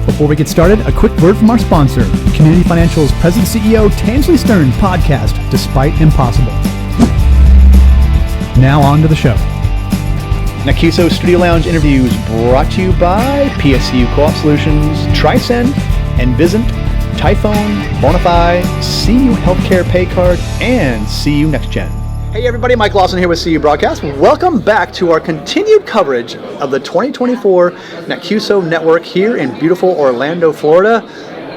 Before we get started, a quick word from our sponsor, Community Financial's President and CEO Tansley Stern's podcast, Despite Impossible. Now on to the show. NACUSO Studio Lounge interviews brought to you by PSCU Co-op Solutions, Tricen, Envisant, Typhone, Bonify, CU Healthcare Paycard, and CU NextGen. Hey everybody, Mike Lawson here with CU Broadcast. Welcome back to our continued coverage of the 2024 NACUSO Network here in beautiful Orlando, Florida.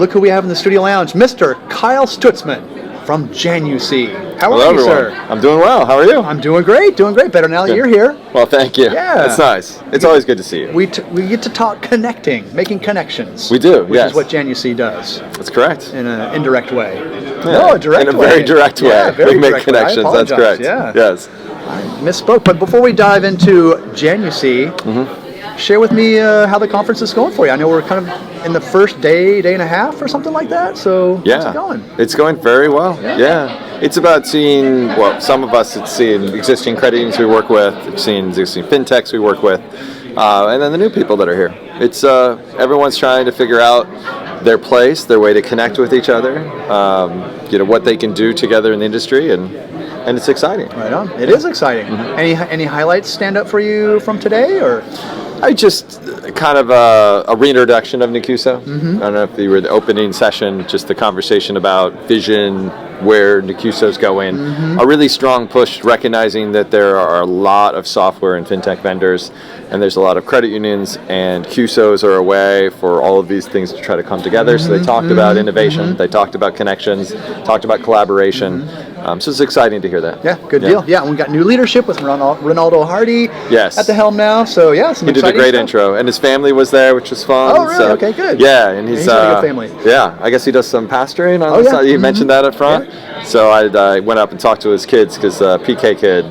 Look who we have in the Studio Lounge, Mr. Kyle Stutzman from Janusea. How are you, sir? I'm doing well. How are you? I'm doing great, Better now that you're here. Well, thank you. Yeah. It's nice. It's always good to see you. We get to talk connecting, making connections. We do, which is what Janusea does. That's correct. In an indirect way. Yeah. No, a direct way. In a very direct way. Yeah, very we make direct connections. That's correct. Yeah. Yes. I misspoke. But before we dive into Janusea, share with me how the conference is going for you. I know we're kind of in the first day and a half or something like that. So how's it going? It's going very well. Yeah. It's about seeing, some of us, it's seeing existing credit unions we work with, it's seeing existing Fintechs we work with, and then the new people that are here. It's everyone's trying to figure out their place, their way to connect with each other, what they can do together in the industry, and it's exciting. Right on. It is exciting. Any highlights stand up for you from today, or? I just kind of a reintroduction of NACUSO. I don't know if you were the opening session, just the conversation about vision, where NACUSO's going. A really strong push recognizing that there are a lot of software and fintech vendors, and there's a lot of credit unions, and CUSOs are a way for all of these things to try to come together. So they talked about innovation, they talked about connections, talked about collaboration. So it's exciting to hear that. Yeah, good deal. Yeah, and we got new leadership with Ronaldo Hardy at the helm now. So some he did a great stuff. intro, and his family was there, which was fun. Oh, really? So, okay, good. Yeah, and he's got a good family. Yeah, I guess he does some pastoring on the side. You mentioned that up front. Yeah. So I went up and talked to his kids because PK kid,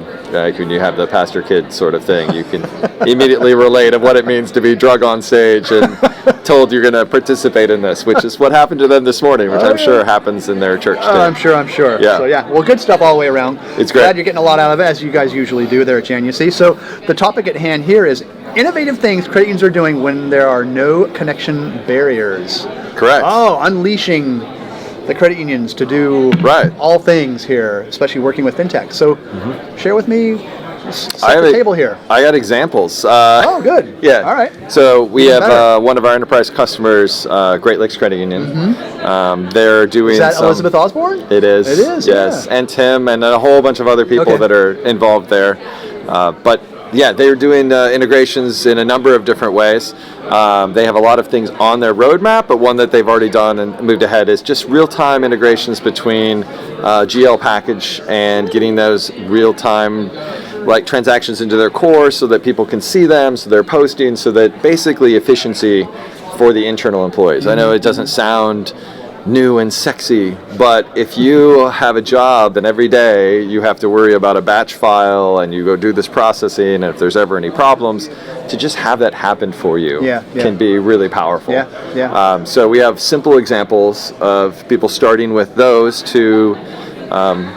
when you have the pastor kid sort of thing, you can immediately relate of what it means to be drug on stage and told you're going to participate in this, which is what happened to them this morning, which I'm sure happens in their church too. I'm sure. Yeah. So well, good stuff all the way around. It's great. Glad you're getting a lot out of it, as you guys usually do there at Janusea. So the topic at hand here is innovative things credit unions are doing when there are no connection barriers. Correct. Oh, unleashing the credit unions to do all things here, especially working with Fintechs. So share with me, set the table here. I got examples. Good. Yeah. All right. So we have one of our enterprise customers, Great Lakes Credit Union. They're doing. Is that Elizabeth Osborne? It is. It is. Yes, yeah. And Tim and a whole bunch of other people that are involved there. But they're doing integrations in a number of different ways. They have a lot of things on their roadmap, but one that they've already done and moved ahead is just real-time integrations between GL package and getting those real-time transactions into their core so that people can see them, so they're posting, so that basically efficiency for the internal employees. I know it doesn't sound new and sexy, but if you have a job and every day you have to worry about a batch file and you go do this processing, and if there's ever any problems, to just have that happen for you can be really powerful. So we have simple examples of people starting with those to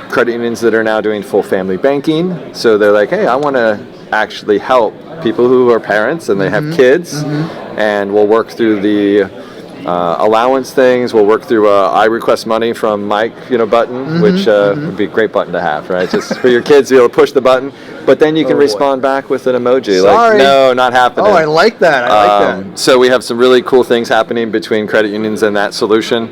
credit unions that are now doing full family banking. So they're like, hey, I want to actually help people who are parents and they have kids, and we'll work through the allowance things. We'll work through I request money from Mike, button, which would be a great button to have, right? Just for your kids to be able to push the button, but then you can respond back with an emoji. Sorry. Like, no, not happening. Oh, I like that. So we have some really cool things happening between credit unions and that solution.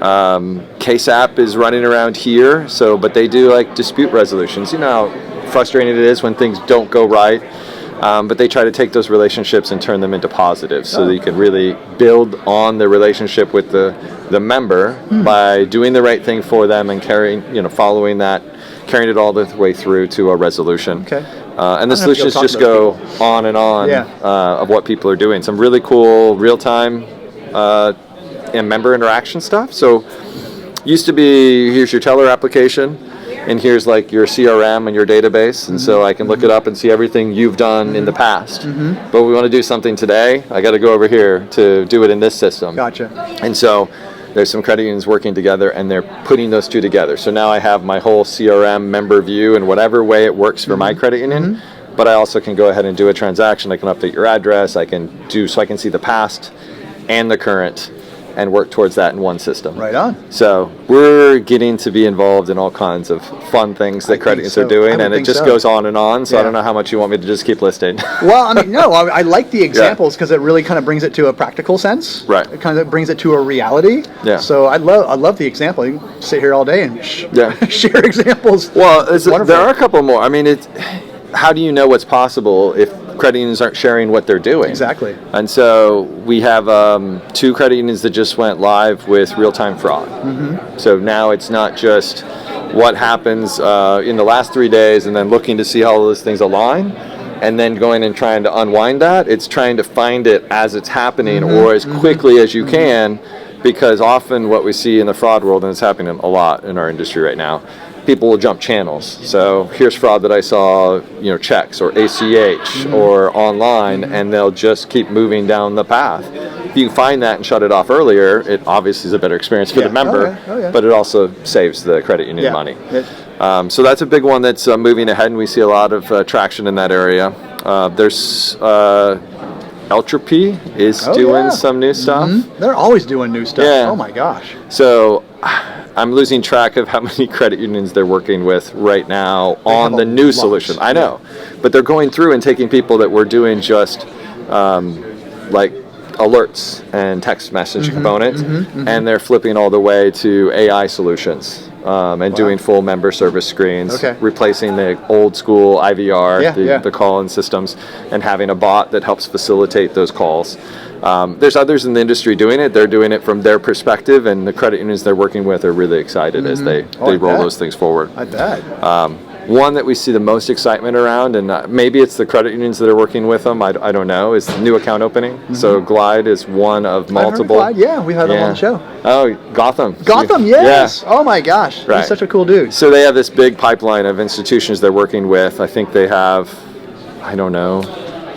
KSAP is running around here, but they do dispute resolutions. You know how frustrating it is when things don't go right. But they try to take those relationships and turn them into positives so that you can really build on the relationship with the member by doing the right thing for them and carrying it all the way through to a resolution. Okay. And the solutions just go on and on of what people are doing. Some really cool real-time and member interaction stuff. So used to be, here's your teller application, and here's your CRM and your database, and so I can look it up and see everything you've done in the past. But we want to do something today, I got to go over here to do it in this system. Gotcha. And so there's some credit unions working together, and they're putting those two together. So now I have my whole CRM member view in whatever way it works for my credit union, but I also can go ahead and do a transaction. I can update your address, I can see the past, and the current and work towards that in one system. Right on. So we're getting to be involved in all kinds of fun things that credit unions are doing, and it just goes on and on. So I don't know how much you want me to just keep listing. Well, I mean, no, I like the examples because it really kind of brings it to a practical sense. Right. It kind of brings it to a reality. Yeah. So I love the example. You can sit here all day and share examples. Well, there are a couple more. I mean, how do you know what's possible if credit unions aren't sharing what they're doing? Exactly. And so we have 2 credit unions that just went live with real-time fraud. So now it's not just what happens in the last 3 days and then looking to see how all those things align and then going and trying to unwind that. It's trying to find it as it's happening or as quickly as you can, because often what we see in the fraud world, and it's happening a lot in our industry right now, people will jump channels. So here's fraud that I saw, checks or ACH or online, and they'll just keep moving down the path. If you find that and shut it off earlier, it obviously is a better experience for the member, but it also saves the credit union money. So that's a big one that's moving ahead, and we see a lot of traction in that area. There's Eltropy is doing some new stuff. They're always doing new stuff. Yeah. Oh my gosh. So I'm losing track of how many credit unions they're working with right now on the new solution. I know, but they're going through and taking people that were doing just like alerts and text message component, and they're flipping all the way to AI solutions and doing full member service screens, replacing the old school IVR, the call-in systems, and having a bot that helps facilitate those calls. There's others in the industry doing it. They're doing it from their perspective, and the credit unions they're working with are really excited as they roll those things forward. I bet. One that we see the most excitement around, and maybe it's the credit unions that are working with them, I don't know, is new account opening. So Glide is one of multiple. I've heard of Glide, we had them on the show. Oh, Gotham. Gotham, yes. Yeah. Oh my gosh, he's such a cool dude. So they have this big pipeline of institutions they're working with. I think they have, 4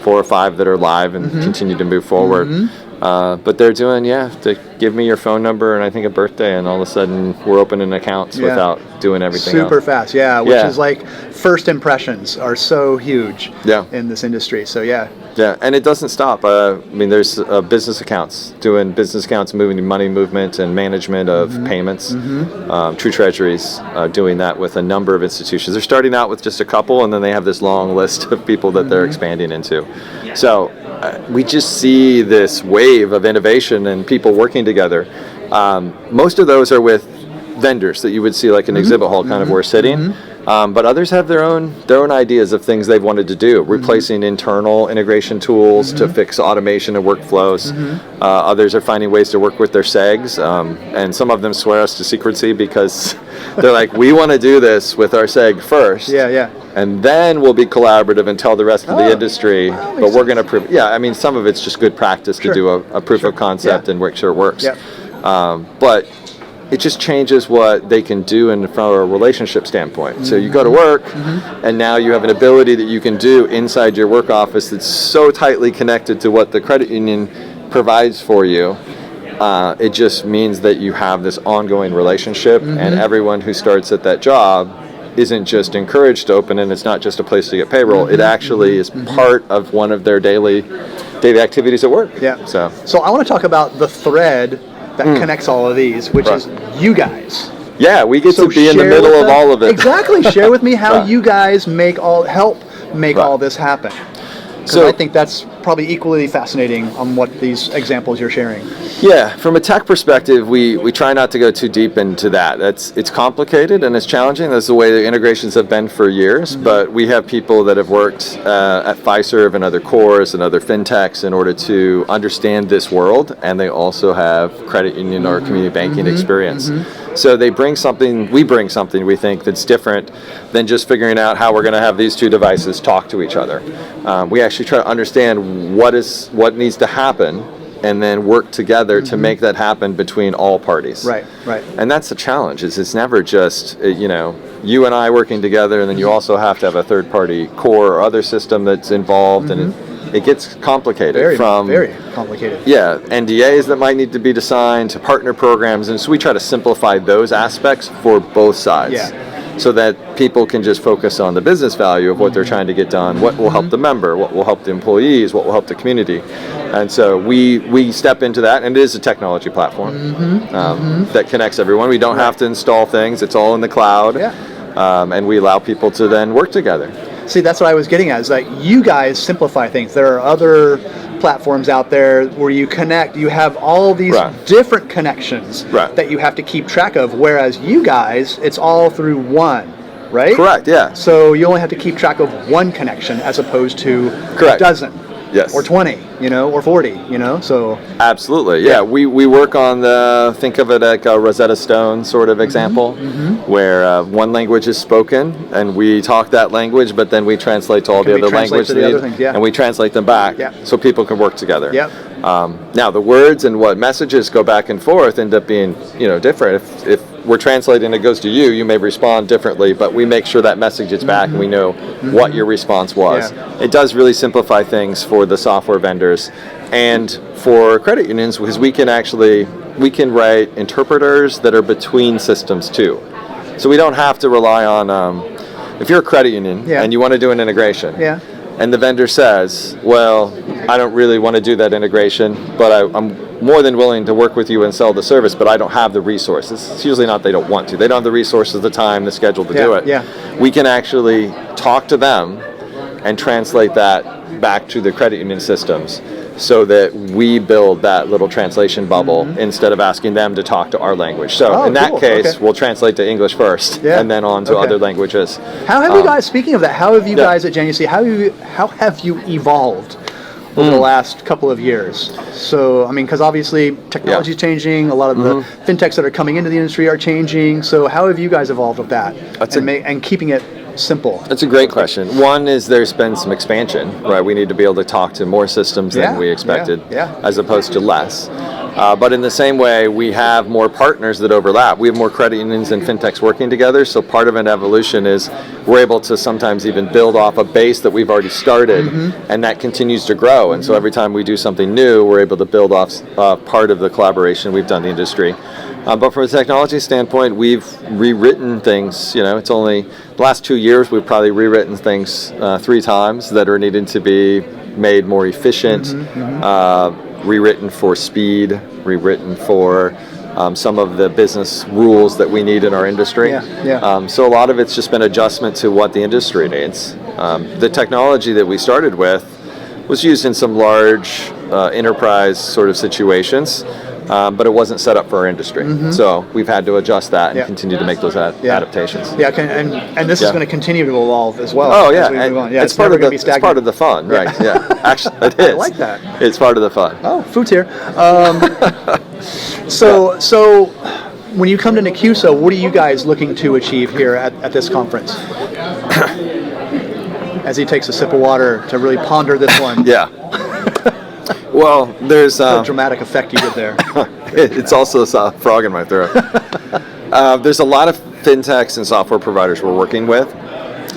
or 5 that are live and continue to move forward. But they're doing, they give me your phone number and I think a birthday, and all of a sudden we're opening accounts without doing everything super else. Fast, which is like first impressions are so huge in this industry. So yeah, and it doesn't stop. There's business accounts, doing business accounts, moving money movement and management of payments. True Treasury's doing that with a number of institutions. They're starting out with just a couple, and then they have this long list of people that they're expanding into. So we just see this wave of innovation and people working together. Most of those are with vendors that you would see like an exhibit hall kind of where we're sitting. But others have their own ideas of things they've wanted to do, replacing internal integration tools to fix automation and workflows. Others are finding ways to work with their SEGs, and some of them swear us to secrecy because they're like, we want to do this with our SEG first. And then we'll be collaborative and tell the rest of the industry, but we're going to prove. Some of it's just good practice to do a proof of concept and make sure it works. But it just changes what they can do from a relationship standpoint. So you go to work, and now you have an ability that you can do inside your work office that's so tightly connected to what the credit union provides for you. It just means that you have this ongoing relationship, and everyone who starts at that job isn't just encouraged to open, and it's not just a place to get payroll. It actually is part of one of their daily activities at work. So I want to talk about the thread that connects all of these, which is you guys. Yeah, we get to be in the middle of all of it. Exactly. Share with me how you guys help make all this happen. So I think that's probably equally fascinating on what these examples you're sharing. Yeah, from a tech perspective, we try not to go too deep into that. It's complicated and it's challenging. That's the way the integrations have been for years. But we have people that have worked at Fiserv and other cores and other Fintechs in order to understand this world, and they also have credit union or community banking experience. So we bring something we think that's different than just figuring out how we're going to have these two devices talk to each other. We actually try to understand what needs to happen, and then work together to make that happen between all parties. Right. And that's the challenge. Is it's never just you and I working together, and then you also have to have a third-party core or other system that's involved, and it gets complicated. Very complicated. Yeah, NDAs that might need to be signed, to partner programs, and so we try to simplify those aspects for both sides. so that people can just focus on the business value of what they're trying to get done, what will help the member, what will help the employees, what will help the community. And so we step into that, and it is a technology platform that connects everyone. We don't have to install things. It's all in the cloud, and we allow people to then work together. See, that's what I was getting at, is that you guys simplify things. There are other platforms out there where you connect, you have all these different connections that you have to keep track of, whereas you guys, it's all through one, right? Correct, yeah. So you only have to keep track of one connection as opposed to a dozen. Yes. Or 20, or 40, so. Absolutely, yeah. We work on think of it like a Rosetta Stone sort of example, where one language is spoken, and we talk that language, but then we translate to all the other languages, and we translate them back so people can work together. Now, the words and what messages go back and forth end up being, different. If we're translating, it goes to you, you may respond differently, but we make sure that message gets back and we know what your response was. It does really simplify things for the software vendors and for credit unions, because we can write interpreters that are between systems too. So we don't have to rely on, if you're a credit union and you want to do an integration, and the vendor says, well, I don't really want to do that integration, but I'm more than willing to work with you and sell the service, but I don't have the resources. It's usually not they don't want to. They don't have the resources, the time, the schedule to do it. We can actually talk to them and translate that back to the credit union systems so that we build that little translation bubble instead of asking them to talk to our language. So in that case, we'll translate to English first and then on to other languages. How have you guys, speaking of that, how have you guys at Janusea, how have you evolved over the last couple of years? So, because obviously technology is changing, a lot of the fintechs that are coming into the industry are changing, so how have you guys evolved with that and keeping it simple? That's a great question. One is there's been some expansion, right? We need to be able to talk to more systems than we expected, as opposed to less. But in the same way, we have more partners that overlap. We have more credit unions and fintechs working together, so part of an evolution is we're able to sometimes even build off a base that we've already started, and that continues to grow. And so every time we do something new, we're able to build off part of the collaboration we've done in the industry. But from a technology standpoint, we've rewritten things. It's only the last 2 years we've probably rewritten things 3 times that are needed to be made more efficient, rewritten for speed, rewritten for some of the business rules that we need in our industry. So a lot of it's just been adjustment to what the industry needs. The technology that we started with was used in some large enterprise sort of situations, but it wasn't set up for our industry. So we've had to adjust that and continue to make those adaptations. And this is going to continue to evolve as well. Oh yeah, it's part of the fun, right? Yeah, actually it is. I like that. It's part of the fun. Oh, food's here. So when you come to NACUSO, what are you guys looking to achieve here at this conference? As he takes a sip of water to really ponder this one. Well, there's a dramatic effect you did there. It's also a frog in my throat. There's a lot of fintechs and software providers we're working with,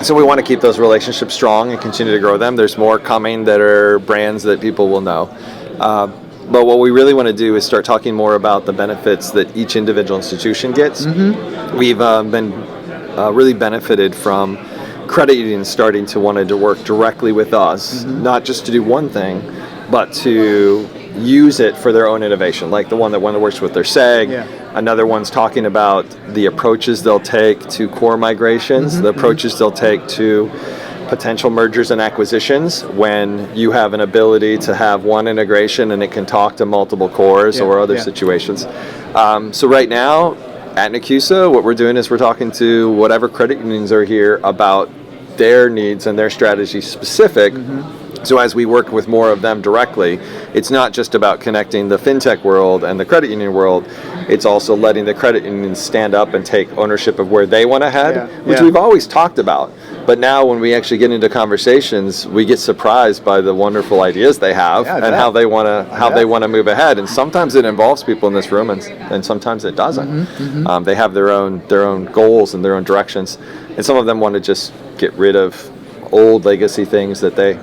so we want to keep those relationships strong and continue to grow them. There's more coming that are brands that people will know. But what we really want to do is start talking more about the benefits that each individual institution gets. We've been really benefited from credit unions starting to want to work directly with us, not just to do one thing, but to use it for their own innovation, like the one that works with their SEG. Another one's talking about the approaches they'll take to core migrations, the approaches they'll take to potential mergers and acquisitions when you have an ability to have one integration and it can talk to multiple cores or other situations. So right now at NACUSO, what we're doing is we're talking to whatever credit unions are here about their needs and their strategy specific. So as we work with more of them directly, it's not just about connecting the fintech world and the credit union world, it's also letting the credit unions stand up and take ownership of where they want to head, which we've always talked about. But now when we actually get into conversations, we get surprised by the wonderful ideas they have and how they want to move ahead. And sometimes it involves people in this room, and sometimes it doesn't. They have their own goals and their own directions, and some of them want to just get rid of old legacy things that they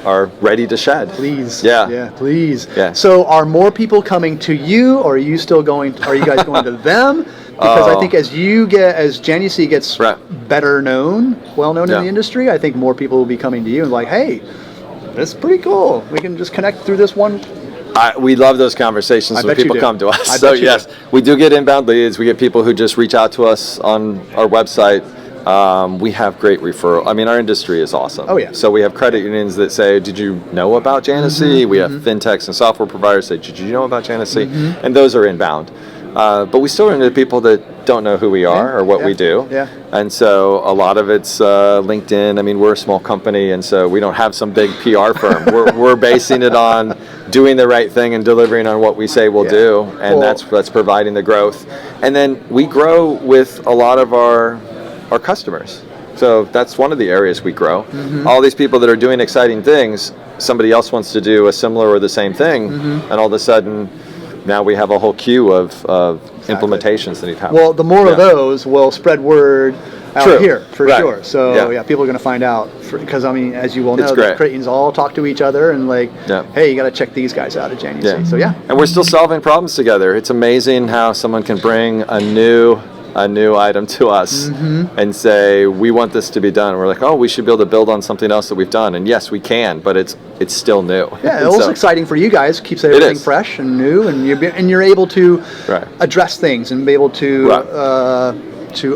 are ready to shed. Please. Please. So are more people coming to you, or are you guys going to them? Because I think as Janusea gets well known in the industry, I think more people will be coming to you and like, hey, this is pretty cool. We can just connect through this one. We love those conversations when people come to us. So yes, we do get inbound leads. We get people who just reach out to us on our website. We have great referral. I mean, our industry is awesome. Oh yeah. So we have credit unions that say, "Did you know about Janusea?" We have fintechs and software providers say, "Did you know about Janusea?" And those are inbound. But we still run into people that don't know who we are or what we do. Yeah. And so a lot of it's LinkedIn. I mean, we're a small company, and so we don't have some big PR firm. We're basing it on doing the right thing and delivering on what we say we'll do, and that's providing the growth. And then we grow with a lot of our customers. So that's one of the areas we grow. All these people that are doing exciting things, somebody else wants to do a similar or the same thing, and all of a sudden, now we have a whole queue of implementations that need to happen. Well, the more of those will spread word out here for sure. So people are going to find out because I mean, as you well know, the credit unions all talk to each other and like, hey, you got to check these guys out at Janusea. So and we're still solving problems together. It's amazing how someone can bring a new item to us and say, we want this to be done. We're like, oh, we should be able to build on something else that we've done. And yes, we can, but it's still new. Yeah, it's exciting for you guys. Keeps everything fresh and new, and you're able to address things and be able to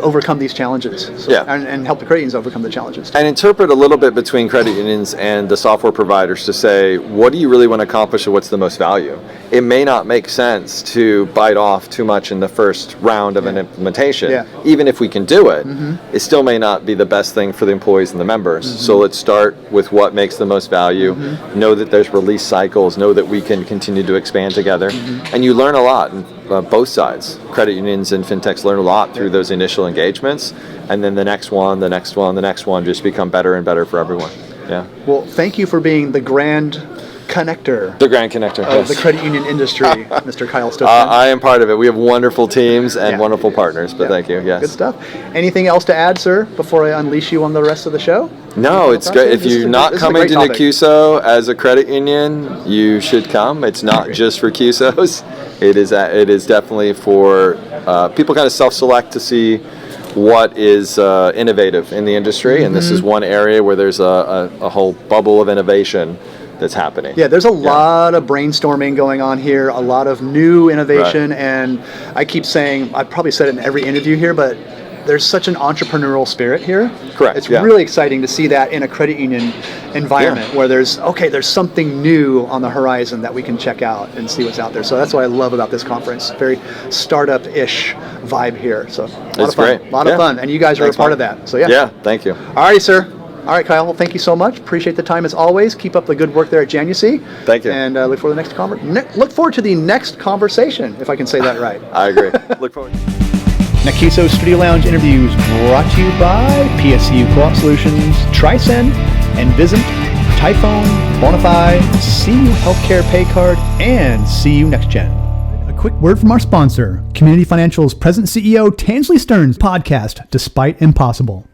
overcome these challenges. And help the credit unions overcome the challenges too. And interpret a little bit between credit unions and the software providers to say, what do you really want to accomplish and what's the most value? It may not make sense to bite off too much in the first round of an implementation. Even if we can do it, it still may not be the best thing for the employees and the members. So let's start with what makes the most value, know that there's release cycles, know that we can continue to expand together. And you learn a lot on both sides. Credit unions and fintechs learn a lot through those initial engagements, and then the next one just become better and better for everyone. Yeah. Well, thank you for being the grand connector. The grand connector of the credit union industry, Mr. Kyle Stutzman. I am part of it. We have wonderful teams and wonderful partners, but thank you. Yes. Good stuff. Anything else to add, sir, before I unleash you on the rest of the show? No, it's great. If you're not coming to NACUSO as a credit union, you should come. It's not just for CUSOs. It is definitely for people kind of self-select to see what is innovative in the industry, and this is one area where there's a whole bubble of innovation that's happening. Yeah, there's a lot of brainstorming going on here, a lot of new innovation, and I keep saying, I've probably said it in every interview here, but there's such an entrepreneurial spirit here. Correct. It's really exciting to see that in a credit union environment where there's something new on the horizon that we can check out and see what's out there. So that's what I love about this conference. Very startup-ish vibe here. So a lot of fun. Great. A lot of fun. And you guys are a part of that. So yeah, thank you. All righty, sir. All right, Kyle. Well, thank you so much. Appreciate the time as always. Keep up the good work there at Janusea. Thank you. And look forward to the next conversation, if I can say that right. I agree. Look forward. NACUSO Studio Lounge interviews brought to you by PSU Co-op Solutions, Tricen, and Visent, Typhone, Bonafide, CU Healthcare Paycard, and CU NextGen. A quick word from our sponsor, Community Financial's President CEO Tansley Stearns' podcast, Despite Impossible.